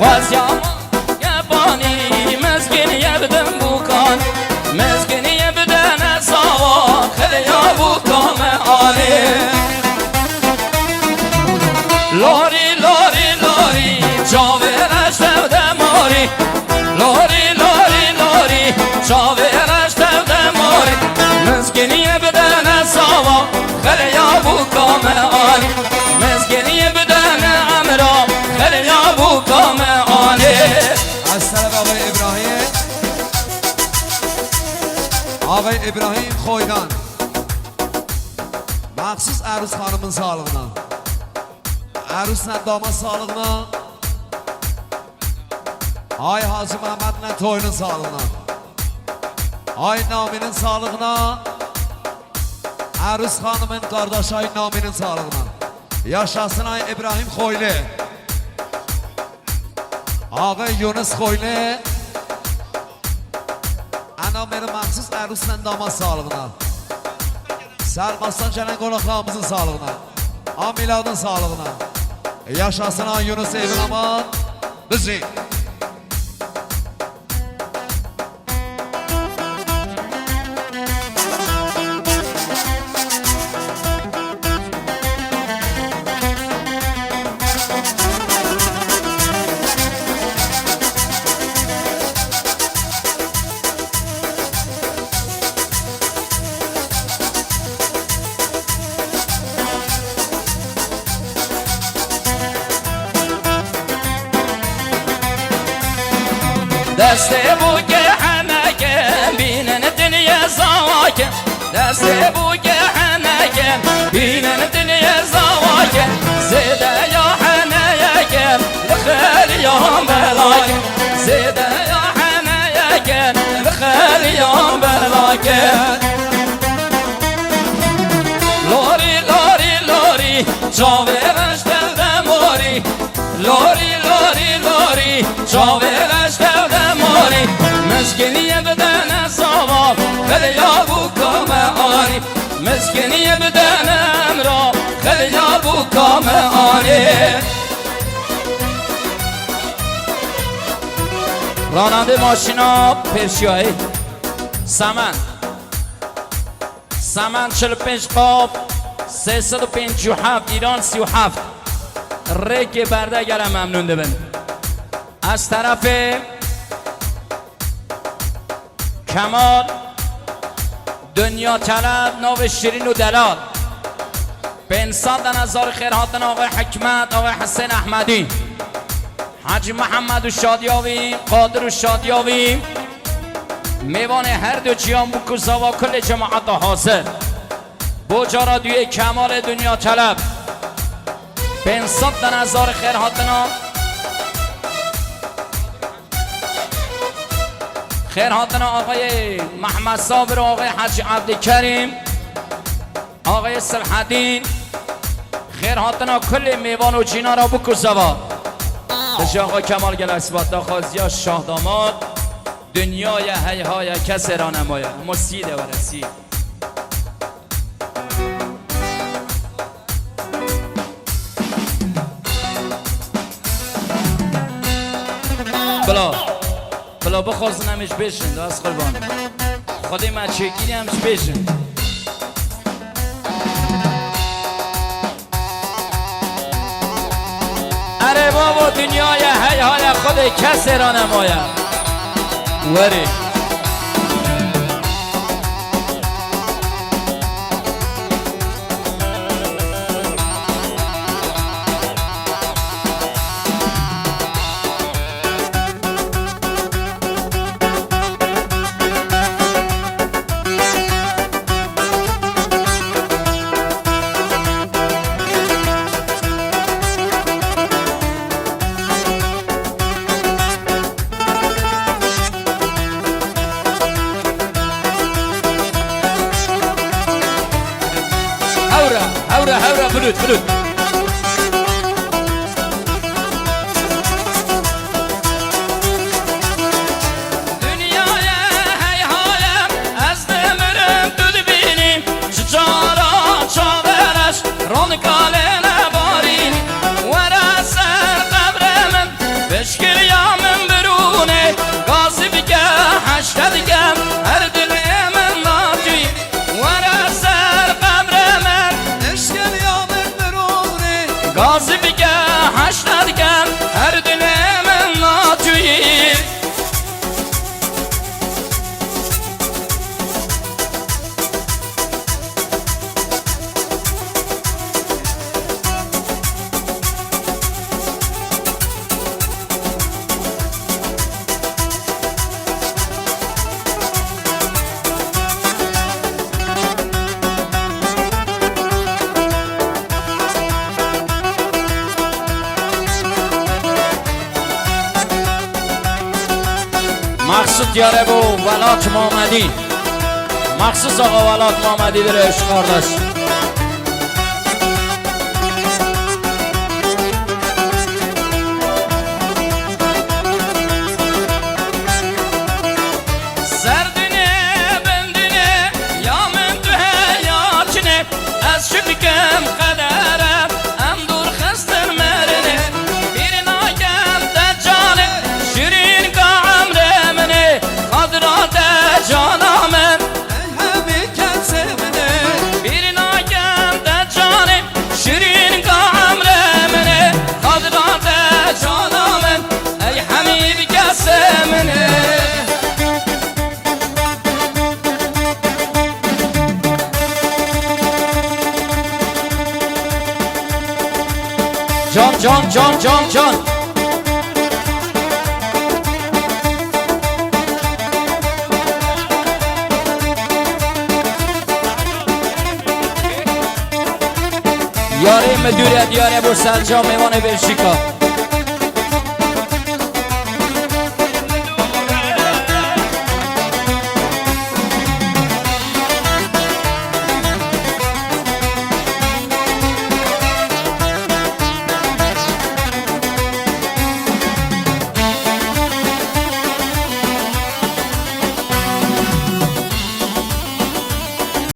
خواست یا یبانی مزگین یبدن بکن مزگین یبدن سوا خلیا بکم آلی لاری لاری لاری جاویرش دماری لاری لاری لاری جاویرش دماری مزگین یبدن سوا خلیا بکم آلی مزگین یبدن امرا خلیا بکم آلی. از طرف آقای ابراهیم، آقای ابراهیم خویدان مخصوص عروس خانımın sağlığına, عروسla damat sağlığına, ay Hacı Mehmet'le toyunun sağlığına, ay Nami'nin sağlığına, Arus hanımın kardeş ay Nami'nin sağlığına. Yaşasın ay İbrahim Khoyli, ağay Yunus Khoyli, ana benim mahsus Arus'la damat sağlığına, Sermas'tan gelen konaklarımızın sağlığına, Amiladın sağlığına. Yaşasın ay Yunus evin aman bizi. دسته بوی حنکه بینن دنیا زواکه دسته بوی حنکه بینن دنیا زواکه زیده یا حنکه لخیر یا بلاکه زیده یا حنکه لخیر یا بلاکه لوری لوری لوری جاویرش دماری لوری لوری لوری جاویرش دماری مسکنی بدن سوا خلیا بکم آری مسکنی بدن امرا خلیا بکم آری. راننده ماشینا پرشیایی سمن 45 قاب 357 ایران 37 ریک برده گرم ممنون دبن. از طرف کمال دنیا طلب نو شیرین و دلال بنساد نظار خیرهاتن آقای حکمت آقای حسین احمدی حاجی محمد و شادیاوی قادر و شادیاوی میوان هر دو جیان بکوزا و کل جماعت حاضر بوجارا دوی کمال دنیا طلب بنساد نظار خیرهاتن خیرهاتنا آقای محمد صابر و آقای حاجی عبدالکریم آقای سلحدین خیرهاتنا کل میوان و جینا را بکوزوا بشه آقای کمال گل اسبات خازیا شاه داماد دنیای هیهای کسی را نماید مسیده و رسید بلا بخواستن همش بشن دست قربان خودی مچگیری همش بشن اره بابا دنیای حیای خود کسی را نماید وری هورا بلود دنیای هیهایم از دمرم تو بینیم چجارا چاورش رونقاله نبارین ورا سر قبر من بشکر مخصوص دیاره بو ولات محمدی مخصوص آقا ولات محمدی در عشق کاردش سردینه بندینه یا من تو هیاتینه از شکم قدرم ام دور خستر مرنه بیرین آگم دجانه شیرین که عمر منه خضرات جانامن همی کسی منه بیرین آگم دجانه شیرین که عمر منه خضرات جانامن ای حمید کسی منه جان جان جان جان جان یاره مدوریت یاره بو سرجام میوان بلژیکا